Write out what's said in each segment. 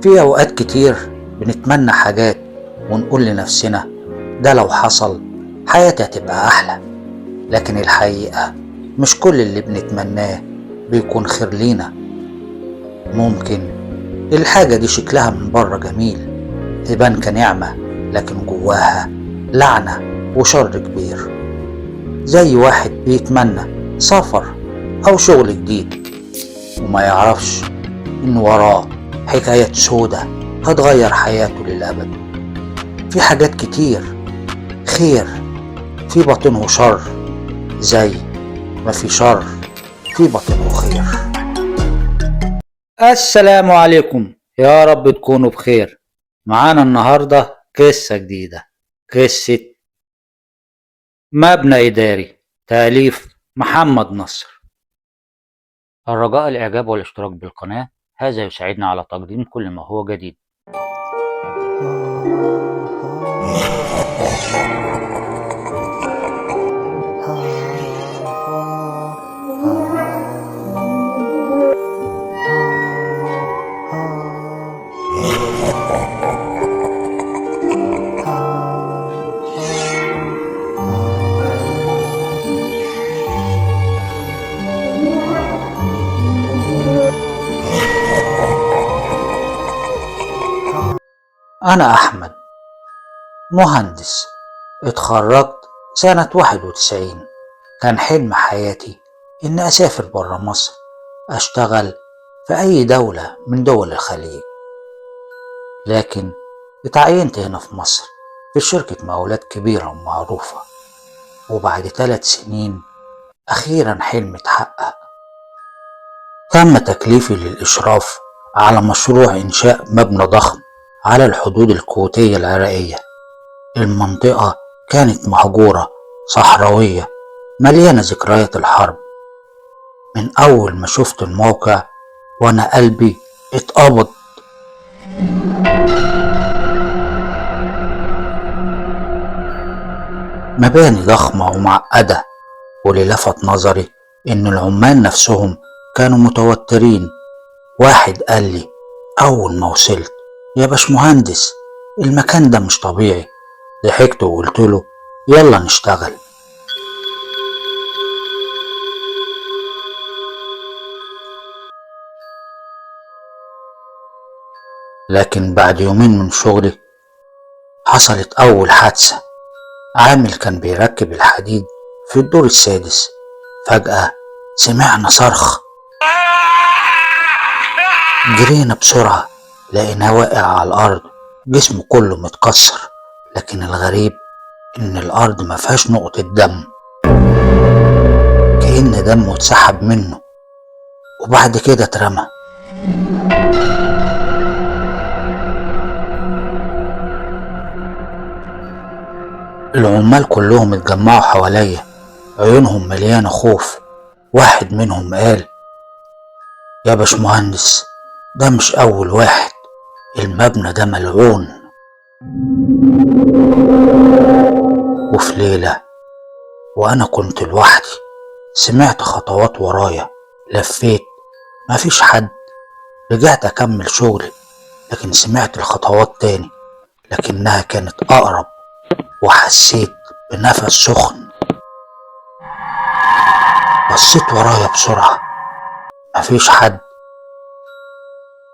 في أوقات كتير بنتمنى حاجات ونقول لنفسنا ده لو حصل حياتي هتبقى أحلى، لكن الحقيقة مش كل اللي بنتمناه بيكون خير لينا. ممكن الحاجة دي شكلها من بره جميل، تبان كنعمة، لكن جواها لعنة وشر كبير. زي واحد بيتمنى سفر أو شغل جديد وما يعرفش إن وراه حكاية سودة هتغير حياته للأبد. في حاجات كتير خير في باطنه شر، زي ما في شر في باطنه خير. السلام عليكم، يا رب تكونوا بخير. معانا النهاردة قصة جديدة، قصة مبنى إداري، تأليف محمد نصر. الرجاء الإعجاب والاشتراك بالقناة، هذا يساعدنا على تقديم كل ما هو جديد. أنا أحمد، مهندس، اتخرجت سنة 91. كان حلم حياتي إني أسافر برا مصر، أشتغل في أي دولة من دول الخليج، لكن اتعينت هنا في مصر في شركة مقاولات كبيرة ومعروفة. وبعد 3 سنين أخيرا حلمي اتحقق. تم تكليفي للإشراف على مشروع إنشاء مبنى ضخم على الحدود الكويتية العراقية. المنطقة كانت مهجورة، صحراوية، مليانة ذكريات الحرب. من أول ما شفت الموقع وأنا قلبي اتقبض. مباني ضخمة ومعقدة، واللي لفت نظري إن العمال نفسهم كانوا متوترين. واحد قال لي أول ما وصلت: يا باشمهندس، المكان ده مش طبيعي. ضحكت وقلت له يلا نشتغل. لكن بعد يومين من شغلي حصلت أول حادثة. عامل كان بيركب الحديد في الدور السادس، فجأة سمعنا صرخ. جرينا بسرعة، لقيناه واقع على الأرض، جسمه كله متكسر، لكن الغريب إن الأرض ما فيهاش نقطة دم، كأن دمه اتسحب منه وبعد كده اترمى. العمال كلهم اتجمعوا حواليا، عيونهم مليانة خوف. واحد منهم قال: يا باشمهندس، ده مش أول واحد، المبنى ده ملعون. وفي ليلة وأنا كنت لوحدي سمعت خطوات ورايا، لفيت، مفيش حد. رجعت أكمل شغلي، لكن سمعت الخطوات تاني، لكنها كانت أقرب، وحسيت بنفس سخن. بصيت ورايا بسرعة، مفيش حد،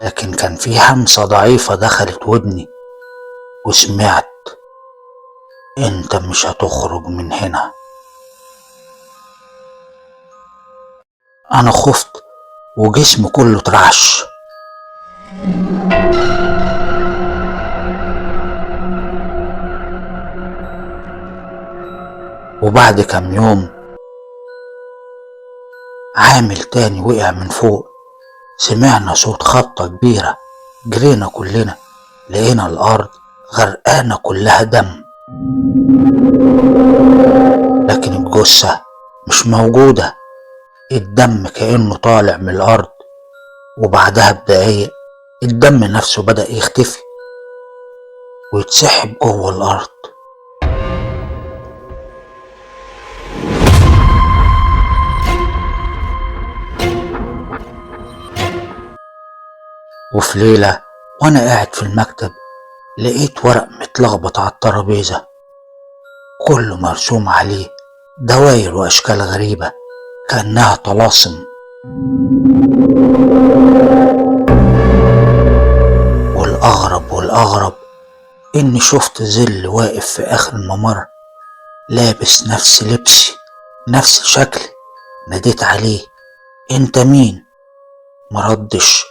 لكن كان في همسة ضعيفة دخلت ودني، وسمعت: انت مش هتخرج من هنا. انا خفت وجسمي كله اترعش. وبعد كام يوم عامل تاني وقع من فوق، سمعنا صوت خبطة كبيرة، جرينا كلنا، لقينا الأرض غرقانة كلها دم، لكن الجثة مش موجودة. الدم كأنه طالع من الأرض، وبعدها بدقايق الدم نفسه بدأ يختفي ويتسحب جوه الأرض. وفي ليلة وأنا قاعد في المكتب لقيت ورق متلخبط على الترابيزة، كله مرسوم عليه دواير وأشكال غريبة كأنها طلاسم. والأغرب إني شفت ظل واقف في آخر الممر لابس نفس لبسي، نفس شكلي. ناديت عليه: انت مين؟ مردش.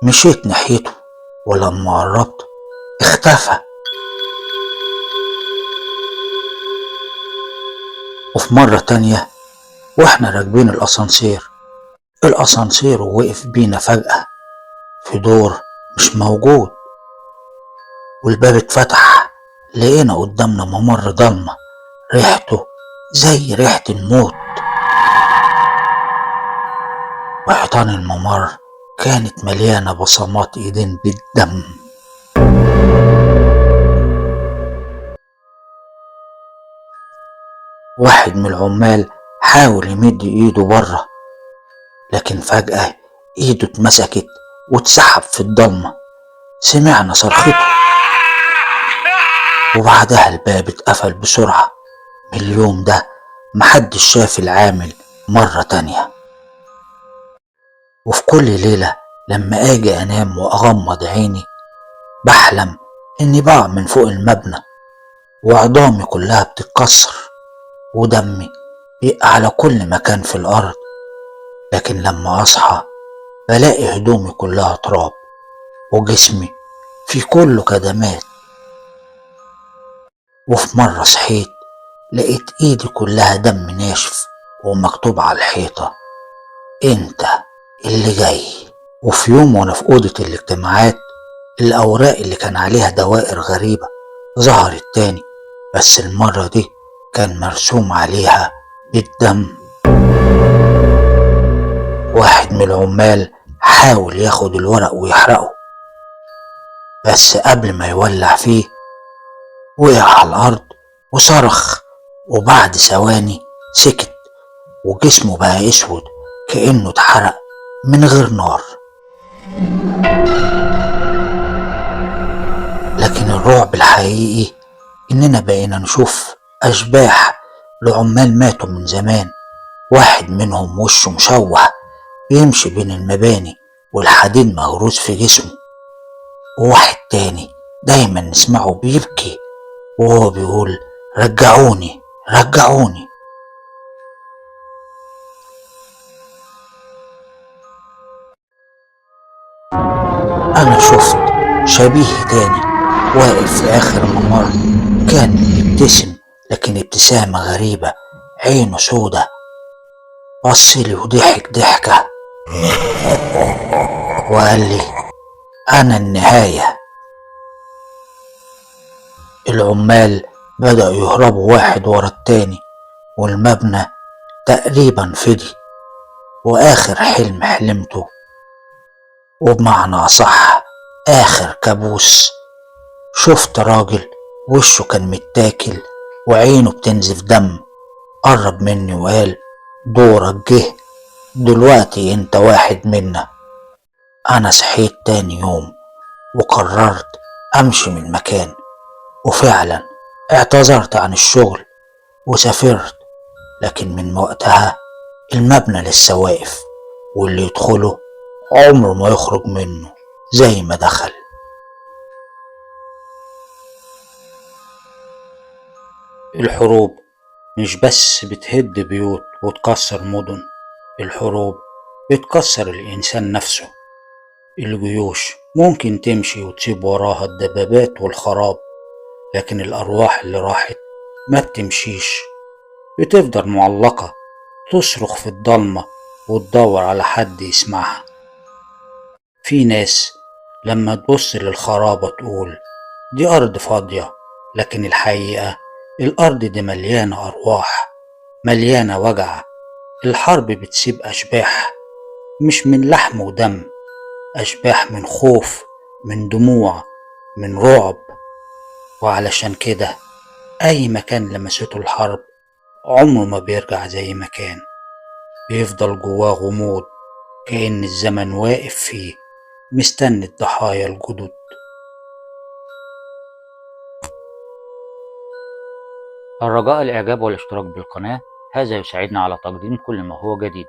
مشيت ناحيته ولما قربت اختفى. وفي مرة تانية واحنا راكبين الاسانسير وقف بينا فجأة في دور مش موجود، والباب اتفتح. لقينا قدامنا ممر ضلمة ريحته زي ريحة الموت، وحيطان الممر كانت مليانة بصمات ايدين بالدم. واحد من العمال حاول يمد ايده بره، لكن فجأة ايده اتمسكت واتسحب في الضلمة. سمعنا صرخته وبعدها الباب اتقفل بسرعة. من اليوم ده محدش شاف العامل مرة تانية. وفي كل ليلة لما اجي انام واغمض عيني بحلم اني بقع من فوق المبنى وعظامي كلها بتتكسر ودمي بيبقى على كل مكان في الارض، لكن لما اصحى بلاقي هدومي كلها تراب وجسمي في كله كدمات. وفي مرة صحيت لقيت ايدي كلها دم ناشف ومكتوب على الحيطة: انت اللي جاي. وفي يوم وانا في اوضة الاجتماعات الاوراق اللي كان عليها دوائر غريبة ظهرت تاني، بس المرة دي كان مرسوم عليها بالدم. واحد من العمال حاول ياخد الورق ويحرقه، بس قبل ما يولع فيه وقع على الارض وصرخ، وبعد ثواني سكت وجسمه بقى اسود كأنه اتحرق من غير نار. لكن الرعب الحقيقي اننا بقينا نشوف اشباح لعمال ماتوا من زمان. واحد منهم وشه مشوه بيمشي بين المباني والحديد مغروس في جسمه، وواحد تاني دايما نسمعه بيبكي وهو بيقول: رجعوني رجعوني. انا شفت شبيه تاني واقف في اخر الممر، كان بيبتسم لكن ابتسامة غريبة، عينه سودة. بصلي وضحك ضحكة وقال لي: انا النهاية. العمال بدأوا يهربوا واحد ورا التاني والمبنى تقريبا فضي. واخر حلم حلمته، وبمعنى اصح اخر كابوس، شفت راجل وشه كان متاكل وعينه بتنزف دم. قرب مني وقال: دورك جه دلوقتي، انت واحد منا. انا صحيت تاني يوم وقررت امشي من المكان، وفعلا اعتذرت عن الشغل وسافرت. لكن من وقتها المبنى لسه واقف، واللي يدخله عمره ما يخرج منه زي ما دخل. الحروب مش بس بتهد بيوت وتكسر مدن، الحروب بتكسر الإنسان نفسه. الجيوش ممكن تمشي وتسيب وراها الدبابات والخراب، لكن الأرواح اللي راحت ما بتمشيش، بتفضل معلقة تصرخ في الضلمة وتدور على حد يسمعها. في ناس لما تبص للخرابة تقول دي أرض فاضية، لكن الحقيقة الأرض دي مليانة أرواح، مليانة وجع. الحرب بتسيب أشباح مش من لحم ودم، أشباح من خوف، من دموع، من رعب. وعلشان كده أي مكان لمسته الحرب عمره ما بيرجع زي ما كان، بيفضل جواه غموض كأن الزمن واقف فيه مستني الضحايا الجدد. الرجاء الإعجاب والاشتراك بالقناة، هذا يساعدنا على تقديم كل ما هو جديد.